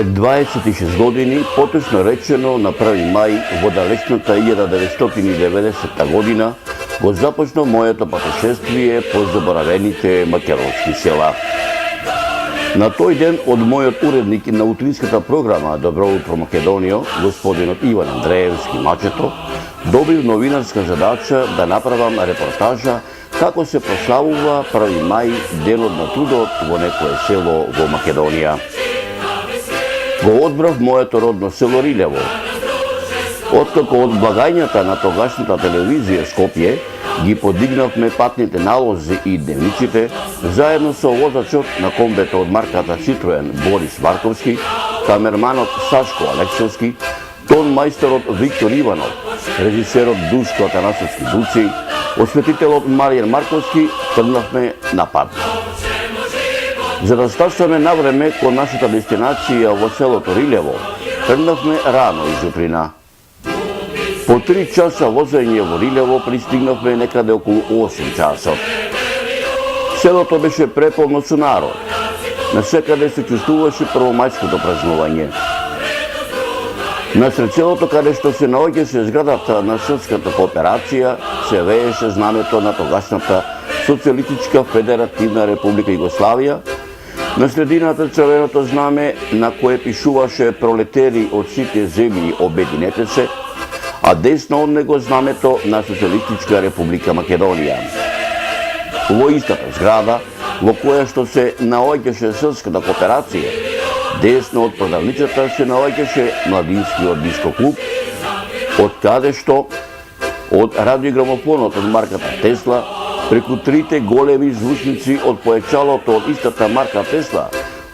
Пред 26 години, поточно речено на 1 мај во далечната 1990 година, го започна моето патешествие по заборавените македонски села. На тој ден од мојот уредник на утринската програма Добро утро Македонија, господинот Иван Андреевски Мачето, добив новинарска задача да направам репортажа како се прославува 1 мај, денот на трудот во некое село во Македонија. Го одбрав моето родно село Рилево. Откако од благањата на тогашната телевизија Скопје ги подигнавме патните налози и дневниците, заедно со возачот на комбето од марката Citroen Борис Марковски, камерманот Сашко Алексовски, тон мајсторот Виктор Иванов, режисерот Душко Атанасовски Дуци, осветителот Маријан Марковски, тргнавме на пат. За да стасаме на време кон нашата дестинација во селото Рилево, тргнавме рано изутрина. По 3 часа возење во Рилево пристигнавме некаде околу 8 часот. Селото беше преполно со народ. Насекаде се чувствуваше првомајското празнување. Насред селото каде што се наоѓаше зградата на Српската кооперација, се вееше знамето на тогашната Социјалистичка федеративна република Југославија, на средината црвеното знаме на кое пишуваше пролетери од сите земји обединете се, а десно од него знамето на Социјалистичка република Македонија. Во истата зграда, во која што се наоѓаше Српската кооперација, десно од продавницата се наоѓаше младинскиот диско клуб, од каде што од радиограмофонот од марката Тесла, преку 3 големи звучници од поечалото од истата марка Тесла,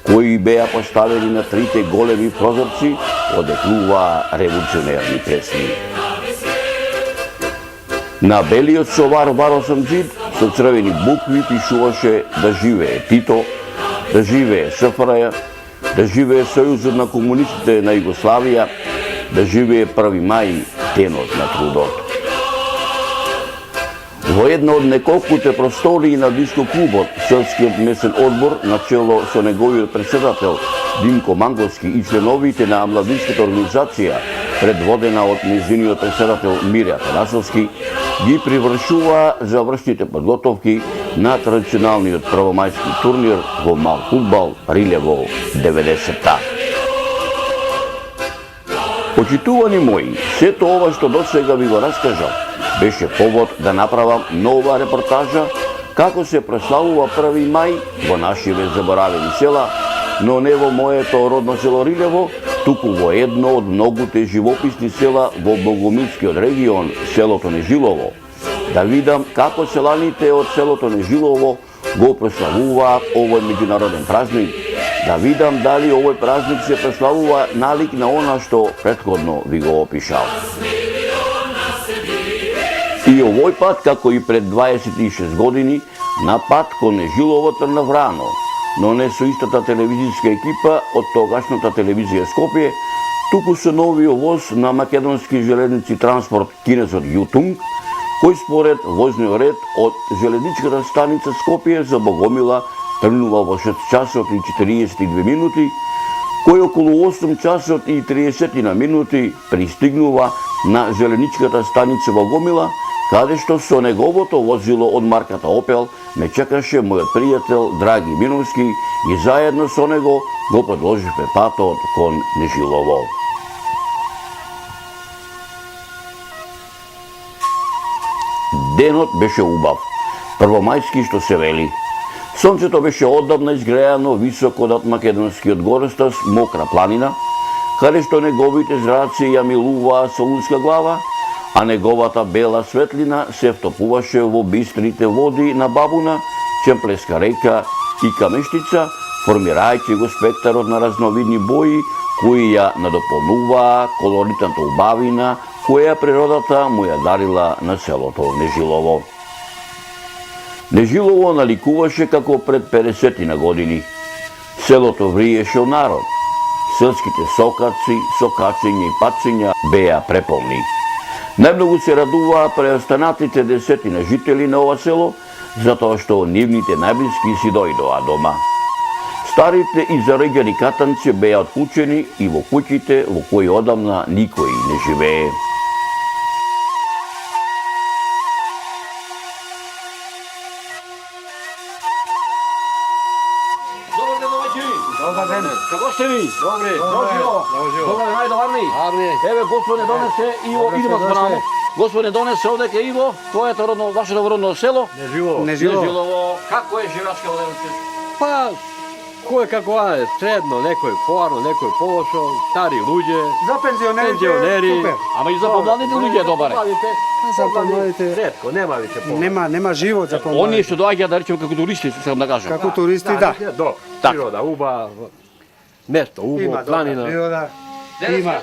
кои беа поставени на 3 големи прозорци, одекнуваа револуционерни песни. На белиот совар варосен џид со црвени букви пишуваше да живее Тито, да живее СФРЈ, да живее Сојузот на комунистите на Југославија, да живее 1 мај, денот на трудот. Во една од неколкуте простории на диско клубот, Српскиот месен одбор, начело со неговиот председател Димко Манговски и членовите на младинската организација, предводена од нејзиниот председател Мире Атанасовски, ги привршуваа завршните подготовки на традиционалниот првомајски турнир во мал фудбал Рилево 90-та. Почитувани мои, сето ова што досега ви го раскажав, беше повод да направам нова репортажа како се прославува 1 мај во нашиве заборавени села, но не во моето родно село Рилево, туку во едно од многуте живописни села во Богомилскиот регион, селото Нежилово. Да видам како селаните од селото Нежилово го прославуваат овој меѓународен празник, да видам дали овој празник се прославува налик на она што претходно ви го опишал. И овој пат, како и пред 26 години, на пат кон Нежилово тргнав рано, но не со истата телевизијска екипа од тогашната телевизија Скопје, туку со новиот воз на македонски железници транспорт кинезот Јутунг, кој според возниот ред од железничката станица Скопје за Богомила тргнува во 6 часот и 42 минути, кој околу 8 часот и 30 минути пристигнува на железничката станица Богомила, каде што со неговото возило од марката Опел ме чекаше мојот пријател Драги Миновски и заедно со него го продолживме патот кон Нежилово. Денот беше убав, првомајски што се вели. Сонцето беше оддавна изгреано високо над македонскиот горостас Мокра планина, каде што неговите зраци ја милуваа со луска глава, а неговата бела светлина се втопуваше во бистрите води на Бабуна, Чемплеска река и Камештица, формирајќи го спектарот на разновидни бои кои ја надополнуваа колоритната убавина која природата му ја дарила на селото Нежилово. Нежилово наликуваше како пред 50 години. Селото вриеше од народ. Селските сокаци, сокачења и пацења беа преполни. Најмногу се радуваа преостанатите десетина жители на ова село, затоа што нивните најблиски си дојдоа дома. Старите и зареѓани катанци беа откучени и во куќите во кои одамна никој не живее. Dobar den. Kako ste vi? Dobri. Dožio. Dobar den, ajde varni. Еве Господне донесе Иво, идемо спонамо. Господне донесе овдека Иво, твоето родно, вашето родно село. Нежилово. Како е живачка во Левенце? Pa, ko je kako je, sredno, neko je povarno, neko je pološo, stari luđe, За пензионерите penzioneri. супер. Ама и за помладите луѓе е добаре. За помладите Redko, nema više povarno. нема живот за Оние помладите. што доаѓаат да речеме како туристи, сакам да кажам. Како туристи, да. Do, Tak. priroda, uba, mesto, ubo, Има добра planina. природа. Денес Има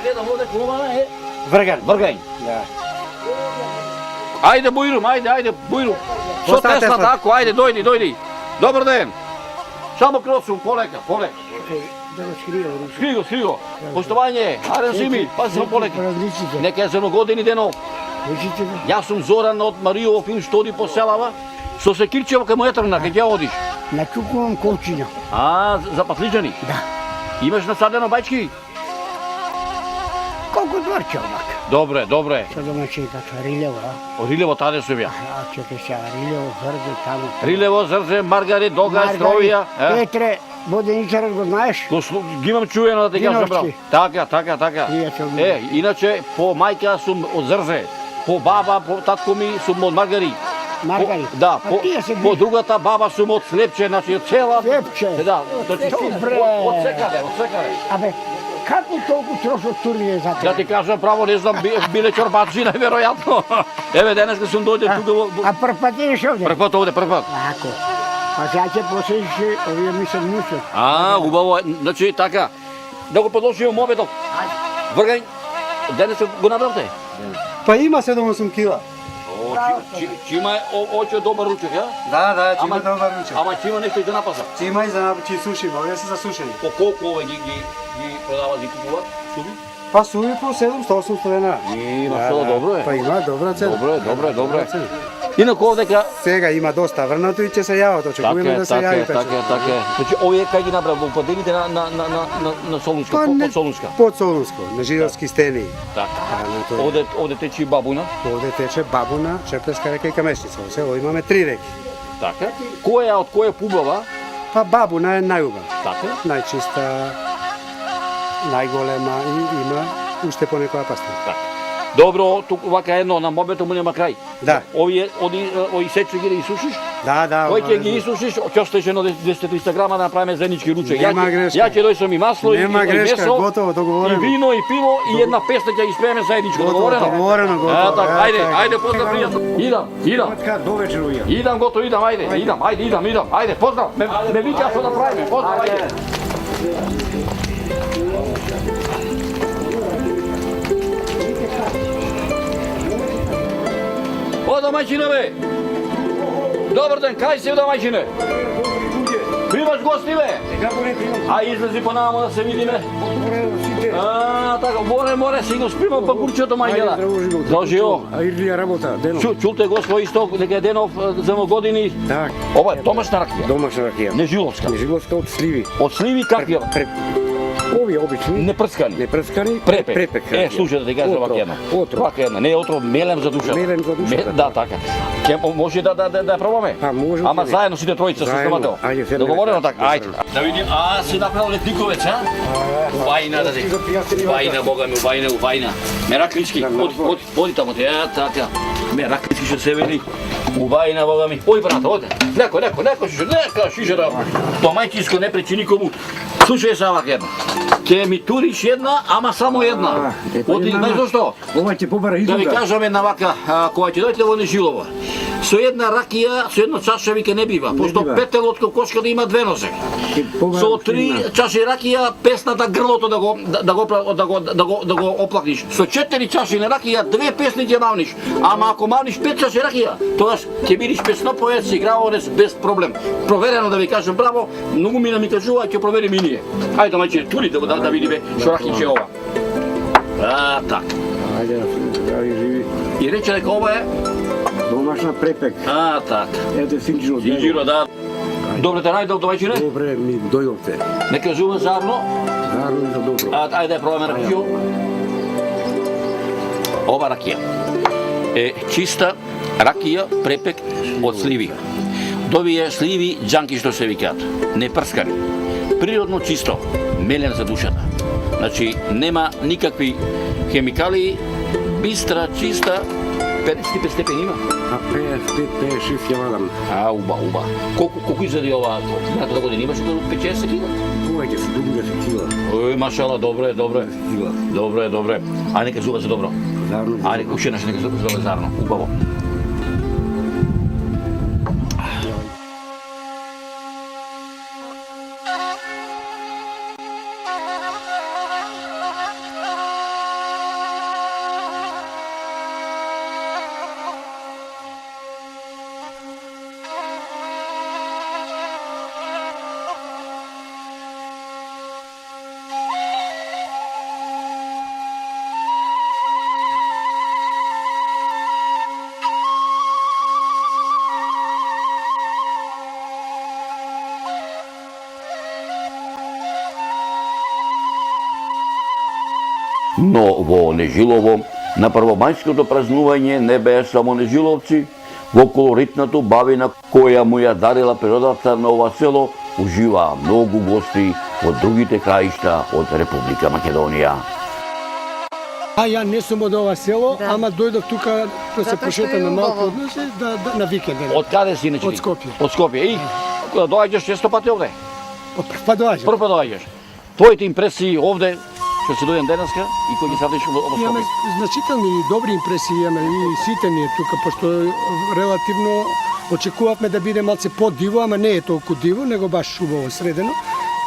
гледам овде клубана е врган. Вргањ. Да. Ајде Бујрум, ајде Бујрум. Со Поставете Тесла се. тако, ајде дојди. Добар ден. Само кросум, полека. Да го скрио. Скриго. Поштовање, ајде Сими, пази само полека. Различите. Нека е за години денов. Учите го. Јас сум Зоран од Мариово филм што оди по селава. Со секирчево кај моја трна, кај ќе одиш? На чукувам колчиња. За патлиџани? Да. Имаш насадено бајчки? Колку дворче овак. Добре. Со домачинка Рилево, а? Од Рилево таде сум ја. А чекай се, Рилево, Врде, таму. Рилево, Зрзе, Маргари, Дога, Маргари, Стровија. Петре, Воденичарот го знаеш? Ги имам чуено да ти кажам, брат. Диновски. Така. Пријател ми. Иначе, по мајка сум од Зрзе, по баба, по татко ми сум од Маргари. Маргари. Да, А тие се по другата баба сум од Слепче, значи од цела. Слепче. Да, значи Добре. од секаде. Абе, како толку трошок турија за Да ти кажам право, не знам, биле чорбачи, најверојатно. Еве, денеска сум дојде тука во... А прпатиш овде? Прв пат овде. Ако. А сега ќе посетиш, овие ми се внушат. Убаво, значи така. Да го подложиме мобетот. Вргај, денеска го набравте? Па има 7-8 кила. Чима е оќе добар ручек, ја? Да, Ама- има добар ручек. Ама ќе има нешто и за напаса. Има и за напчи суши, овие се за сушење. По колку ове ги продават, ги купуват? Суби? Па суви по 700-800 денара. Има што добро е. Па има добра цена. Добре. Инаку овдека Сега има доста врнато и ќе се јават, очекуваме да се јави така е. Значи овие кај ги набрав во поделите на Солунска, Па не- под Солунска. Под Солунско, на Жидовски стени. Така. на тој. Овде течи бабуна. Овде тече Бабуна, Чеплеска река и Камешница. Во село имаме 3 реки. Така. Која од која пубава? Па Бабуна е најубава, Така. најчиста, најголема и има уште по некоја паста. Така. Добро, туку вака едно на мобето му нема крај. Да. Ови сечи ги да исушиш? Да, Кој ќе ги исушиш, ќе оставиш едно 200-300 грама да направиме заеднички ручек. Нема грешка. Ја ќе дојсам и масло, Нема и грешка, месо, готово, договорено. и вино, и пиво, и една песна ќе ги спееме заедничко. Договорено? Договорено, готово. Така, Така. ајде, поздрав пријател. Идам. До вечер уја. Идам, ајде, поздрав. Ме вика што да правиме, поздрав, ајде. О, домаќине, бе! Добар ден, кај си, домаќине? Примаш гости, бе? А излези по намо да се видиме. Така, море, си го спримам па курчето мајгела. Дожио. А Ирлија работа, денов. Чулте Госпо исто, дека е денов за години. Так, Ова е домашна ракија. домашна ракија. Нежиловска. Нежиловска од сливи. Од сливи какви? Овие обични. Непрскани. Непрскани. Препек. ракија. Слушај да ти кажам Отров, вака една. Отров. Вака една, не е отров, мелем за душата. Мелем за душата. Да, така. Може да пробаме? Па, може. Ама заедно сите тројца со Заедно. стомател. Ајде, ферме Договорено река. така. Ајде. Да видим. Си направил летниковец, а? Убајна да ти. Убајна, бога ми, убајна. Мераклички. Оди таму те, така. Мераклички што се вели. Убајна, бога ми. Ој брат, оде. Неко шишера. Домајчинско не пречи никому. Слушај се вака една. Ќе ми туриш една, ама само една. Оди, знаеш зашто? Ова ќе побара Да ви кажам една вака, кога ќе дојдете во Нежилово, со една ракија, со едно чаша вика не бива, пошто бива. петел од кокошка да има две нозе. Со 3 чаши ракија, песната грлото да го оплакниш. Со 4 чаши на ракија, 2 песни ќе мавниш. Ама ако мавниш 5 чаши ракија, тогаш ќе бидеш песноповец, играорец без проблем. Проверено да ви кажам браво, многу ми кажува, ќе провериме и ние. Ајде мајче, тури да видиме што ракиќе е ова. Так. Ајде, здрави живи. И рече дека ова е Домашна препек. така. Ете Синџиро. Синџиро, да. Добре те најдов довајчине? Добре ми дојдовте. Не кажува зарно. Зарно и за добро. Ајде пробаме ракију. Ова ракија е чиста ракија препек од сливи. Довие сливи џанки што се викаат, не прскани. Природно чисто, мелен за душата. Значи нема никакви хемикалии, бистра, чиста, 55 степени има. А 55-56 ја вадам. Уба. Колку изади ова минатата година имаше до 50 кила? Повеќе се 20 кила. Машала, добре. Кила. Добре. А нека кажува за добро. Зарно. Ајде, уште нека кажува зарно. Убаво. Но во Нежилово, на првомајското празнување не беа само нежиловци, во колоритната бавина која му ја дарила природата на ова село, уживаа многу гости од другите краишта од Република Македонија. Ја не сум од ова село, ама дојдов тука да се прошетаме малку од нас, на викенд. Од каде си иначе? Од Скопје. Од Скопје. И доаѓаш често пати овде? Па доаѓам. Прв пат доаѓаш. Твоите импресии овде што си дојден денеска и кој ги садиш во Имаме Скопје? значителни и добри импресии, имаме и сите ние тука, пошто релативно очекувавме да биде малце подиво, ама не е толку диво, него баш убаво средено.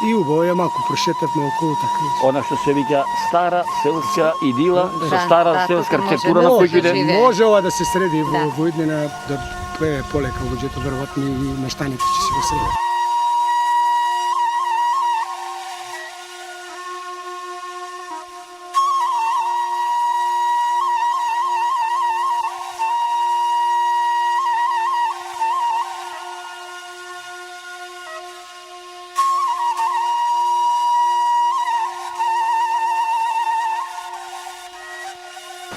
И убаво ја малку прошетавме околу така. Она што се вика стара селска идила, со Да, стара да, селска тука може архитектура да на кој се иде. живее. Може ова да се среди Да. во иднина, да е полека луѓето, веројатно и мештаните ќе се го средат.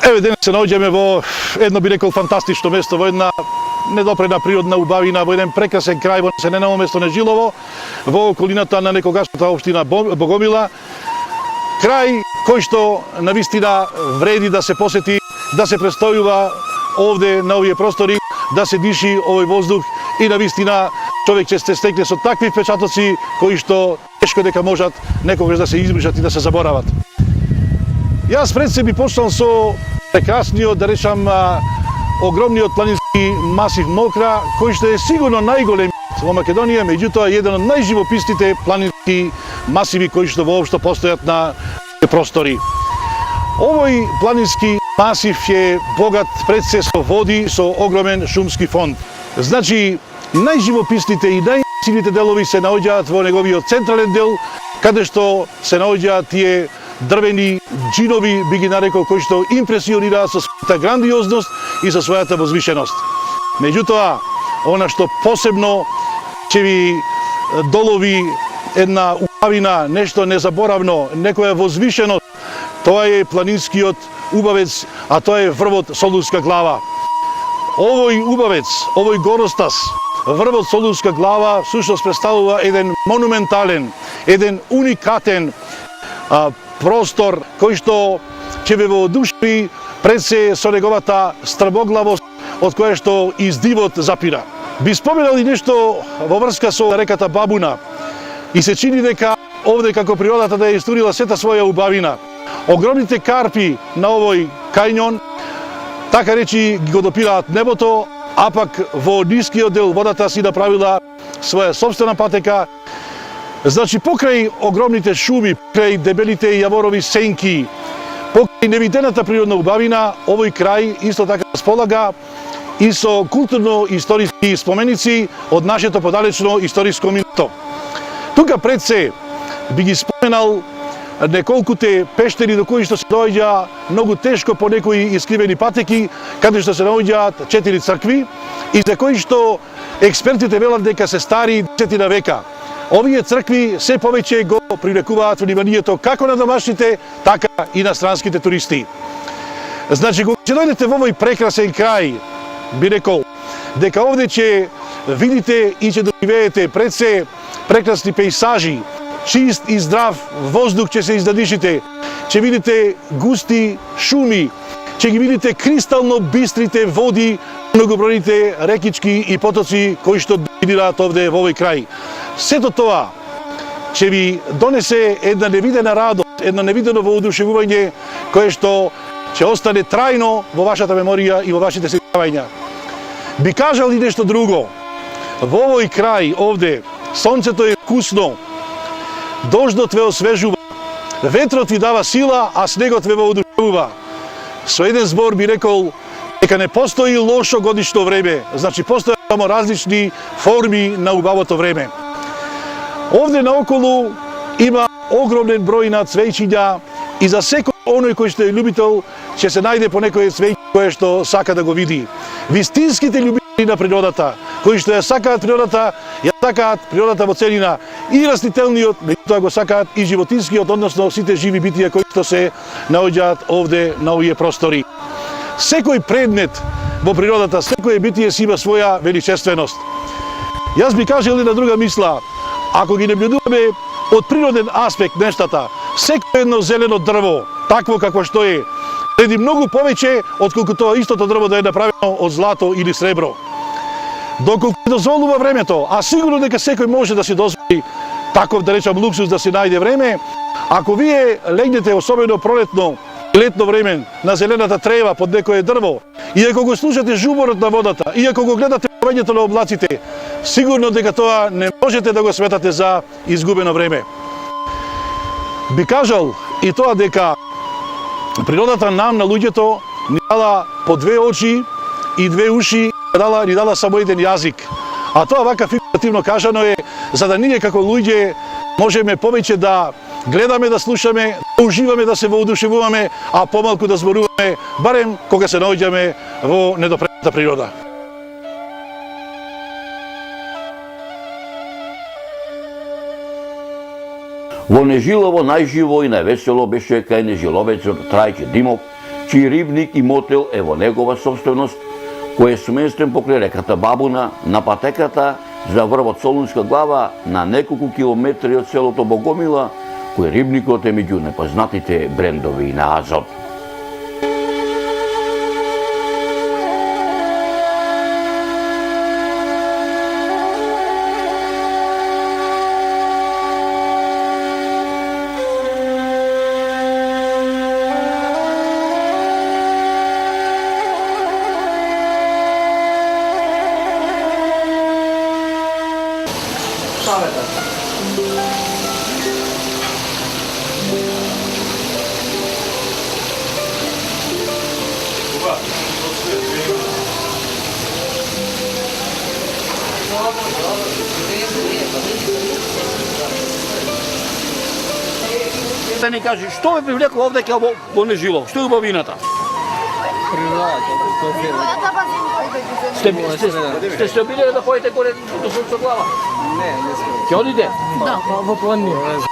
Еве денес се наоѓаме во едно, би рекол, фантастично место, во една недопрена природна убавина, во еден прекрасен крај, во населено место Нежилово, во околината на некогашната општина Богомила. Крај кој што навистина вреди да се посети, да се престојува овде на овие простори, да се диши овој воздух и навистина човек ќе се стекне со такви впечатоци кои што тешко дека можат некогаш да се избришат и да се заборават. Јас пред себе почнал со прекрасниот, да речам, огромниот планински масив Мокра, кој што е сигурно најголем во Македонија, меѓутоа еден од најживописните планински масиви кои што воопшто постојат на простори. Овој планински масив е богат пред се со води, со огромен шумски фонд. Значи, најживописните и најсилните делови се наоѓаат во неговиот централен дел, каде што се наоѓаат тие дрвени џинови, би ги нарекол, кои што импресионираат со својата грандиозност и со својата возвишеност. Меѓутоа, она што посебно ќе ви долови една убавина, нешто незаборавно, некоја возвишеност, тоа е планинскиот убавец, а тоа е врвот Солунска глава. Овој убавец, овој горостас, врвот Солунска глава, всушност представува еден монументален, еден уникатен простор кој што ќе ве воодушеви пред се со неговата стрмоглавост од која што издивот запира. Би споменал и нешто во врска со реката Бабуна и се чини дека овде како природата да ја истурила сета своја убавина. Огромните карпи на овој кањон така речи го допираат небото, а пак во нискиот дел водата си направила своја собствена патека. Значи, покрај огромните шуми, покрај дебелите јаворови сенки, покрај невидената природна убавина, овој крај исто така располага и со културно-историски споменици од нашето подалечно историско минуто. Тука пред се би ги споменал неколкуте пештери до кои што се доаѓа многу тешко по некои искривени патеки, каде што се наоѓаат 4 цркви и за кои што експертите велат дека се стари 10 века. Овие цркви се повеќе го привлекуваат вниманието како на домашните, така и на странските туристи. Значи, кога ќе дојдете во овој прекрасен крај, би рекол, дека овде ќе видите и ќе доживеете пред се прекрасни пейсажи, чист и здрав воздух ќе се издадишите, ќе видите густи шуми, ќе ги видите кристално бистрите води, многобројните рекички и потоци кои што доминираат овде во овој крај. Сето тоа ќе ви донесе една невидена радост, едно невидено воодушевување кое што ќе остане трајно во вашата меморија и во вашите сеќавања. Би кажал и нешто друго. Во овој крај овде сонцето е вкусно, дождот ве освежува, ветрот ви дава сила, а снегот ве воодушевува. Со еден збор би рекол дека не постои лошо годишно време, значи постојат само различни форми на убавото време. Овде наоколу има огромен број на цвејчиња и за секој оној кој што е љубител ќе се најде по некој цвеќе кое што сака да го види. Вистинските љубители на природата, кои што ја сакаат природата во целина, и растителниот, меѓутоа го сакаат и животинскиот, односно сите живи битија кои што се наоѓаат овде на овие простори. Секој предмет во природата, секој битие си има своја величественост. Јас би кажал една друга мисла. Ако ги наблюдуваме од природен аспект нештата, секој едно зелено дрво, такво какво што е, вреди многу повеќе отколку тоа истото дрво да е направено од злато или сребро. Доколку дозволува времето, а сигурно дека секој може да си дозволи таков, да речам, луксус да си најде време, ако вие легнете особено пролетно и летно време на зелената трева под некое дрво, и ако го слушате жуборот на водата, и ако го гледате повењето на облаците, сигурно дека тоа не можете да го сметате за изгубено време. Би кажал и тоа дека природата нам, на луѓето, ни дала по 2 очи и 2 уши, ни дала само еден јазик. А тоа вака фигуративно кажано е за да ние како луѓе можеме повеќе да гледаме, да слушаме, да уживаме, да се воодушевуваме, а помалку да зборуваме, барем кога се наоѓаме во недопрената природа. Во Нежилово најживо и највесело беше кај нежиловецот Трајче Димов, чиј рибник и мотел е во негова собственост, кој е сместен покрај реката Бабуна на патеката за врвот Солунска глава на неколку километри од селото Богомила, кој рибникот е меѓу непознатите брендови на Азот. Да ни кажи, што ве привлекло овде во Нежилово? Што е убавината? Сте се обидели да појете горе до Солунска глава? Не сме. Ќе одите? Да, во планина.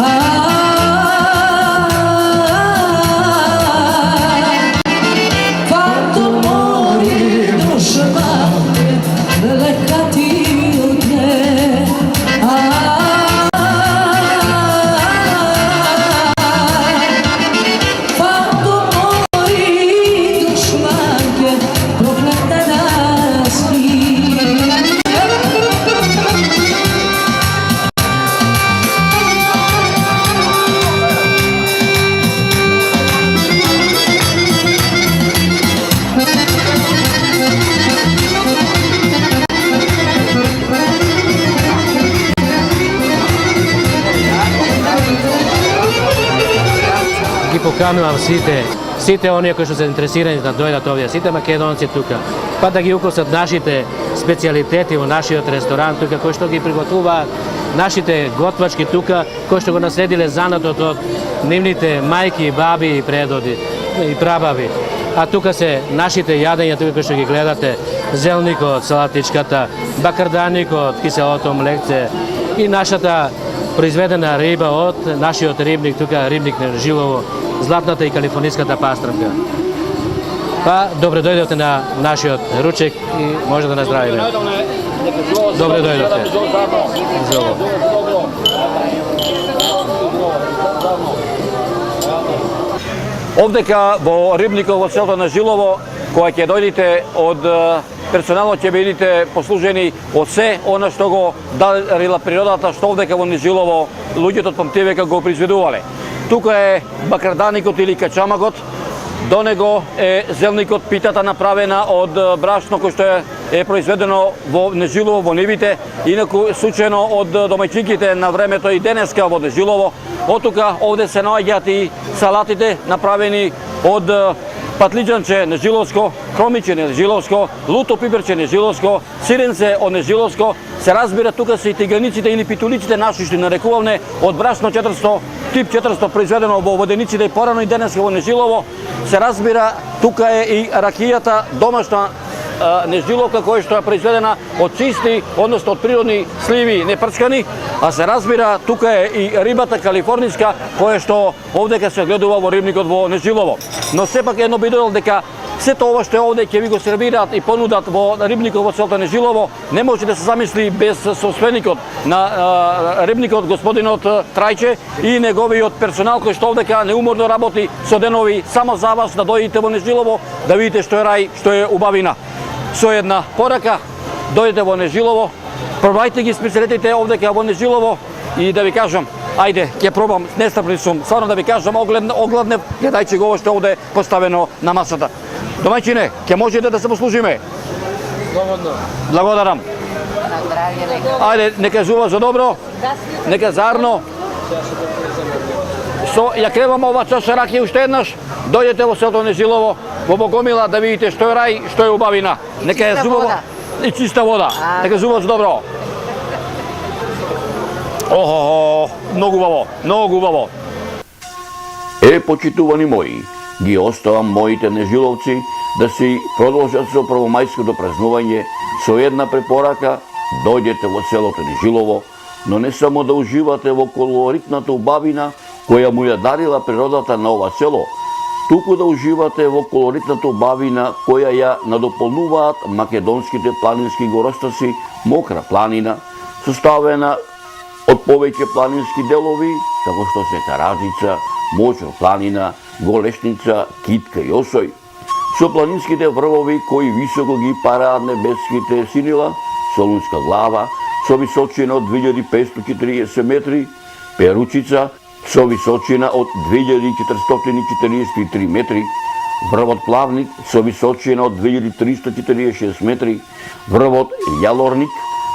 Ah ги поканувам сите оние кои што се интересирани да дојдат овие, сите македонци тука, па да ги укусат нашите специјалитети во нашиот ресторан тука, кои што ги приготуваат нашите готвачки тука, кои што го наследиле занатот од нивните мајки, баби и предоди и прабаби. А тука се нашите јадења, тука кои што ги гледате, зелникот, салатичката, бакарданикот, киселото млекце и нашата произведена риба од нашиот рибник, тука рибник на Жилово, златната и калифорниската пастрамка. Па, добре дојдовте на нашиот ручек и може да наздравиме. Добре дојдовте. Овдека во рибникот во селото на Жилово, кога ќе дојдете од персоналот ќе бидете послужени од се она што го дарила природата, што овдека во Жилово луѓето од памтивека го произведувале. Тука е бакарданикот или качамагот, до него е зелникот, питата направена од брашно кој што е произведено во Нежилово, во нивите, инаку сучено од домаќинките на времето и денеска во Нежилово. Од тука овде се наоѓаат и салатите направени од патлиџанче нежиловско, хромиче нежиловско, луто пиперче нежиловско, сиренце од нежиловско. Се разбира, тука се и тиганиците или питулиците наши што нарекуваме од брашно 400, тип 400 произведено во водениците и порано и денеска во Нежилово. Се разбира, тука е и ракијата домашна нежиловка која што е произведена од чисти, односно од природни сливи, непрчкани, а се разбира, тука е и рибата калифорниска која што овдека се гледува во рибникот во Нежилово. Но сепак едно би додал дека сето ова што е овде ќе ви го сервираат и понудат во рибникот во селото Нежилово, не може да се замисли без собственикот на рибникот господинот Трајче и неговиот персонал кој што овдека неуморно работи со денови само за вас да дојдете во Нежилово, да видите што е рај, што е убавина. Со една порака, дојдете во Нежилово, пробајте ги специјалитетите овдека во Нежилово и да ви кажам, ајде, ќе пробам, нестрплив сум, стварно да ви кажам, огладнев, гледајќи го ово што овде поставено на масата. Домаќине, ќе можете да се послужиме? Слободно. Благодарам. Ајде, нека жува за добро, нека зарно. Ја кревам ова чаша ракија уште еднаш, дојдете во селото Нежилово, во Богомила да видите што е рај, што е убавина. Нека е зубава и чиста вода. Нека жува за добро. Охо, многу убаво, многу убаво. Почитувани мои, ги оставам моите нежиловци да си продолжат со првомајското празнување со една препорака, дојдете во селото Нежилово, но не само да уживате во колоритната убавина која му ја дарила природата на ова село, туку да уживате во колоритната убавина која ја надополнуваат македонските планински горостаси, Мокра планина, составена од повеќе планински делови, како што се Караджица, Мочор планина, Голешница, Китка и Осој, со планинските врвови кои високо ги параат небеските синила, Солунска глава, со височина од 2540 метри, Перучица, со височина од 2443 метри, врвот Плавник, со височина од 2346 метри, врвот Јалорник,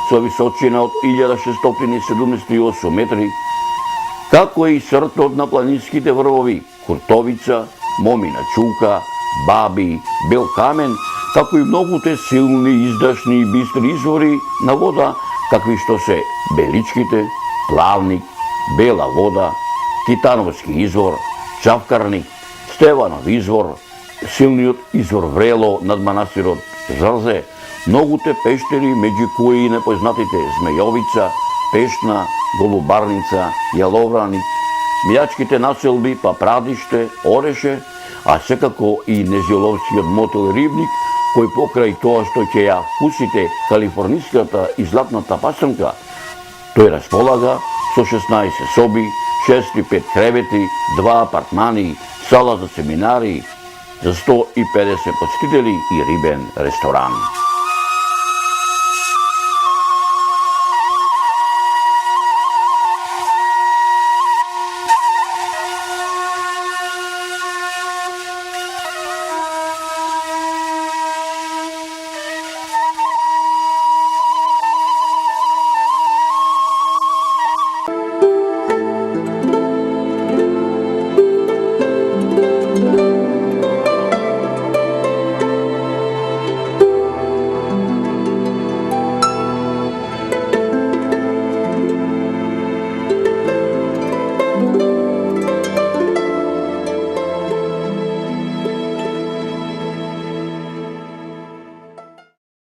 со височина од 1678 метри, како и сртот на планинските врвови Куртовица, Момина Чука, Баби, Бел Камен, како и многуте силни, издашни и бистри извори на вода, какви што се Беличките, Плавник, Бела вода, Титановски извор, Чавкарник, Стеванов извор, силниот извор Врело над манастирот Жрзе, многуте пештери, меѓу кои и непознатите Змејовица, Пешна, Голубарница, Јаловраник, мјачките населби Папрадиште, Ореше, а секако и Нежиловскиот мотел Рибник, кој покрај тоа што ќе ја вкусите калифорниската и златната пасрамка, тој располага со 16 соби, 6 и 5 кревети, 2 апартмани, сала за семинари, за 150 посетители и рибен ресторан.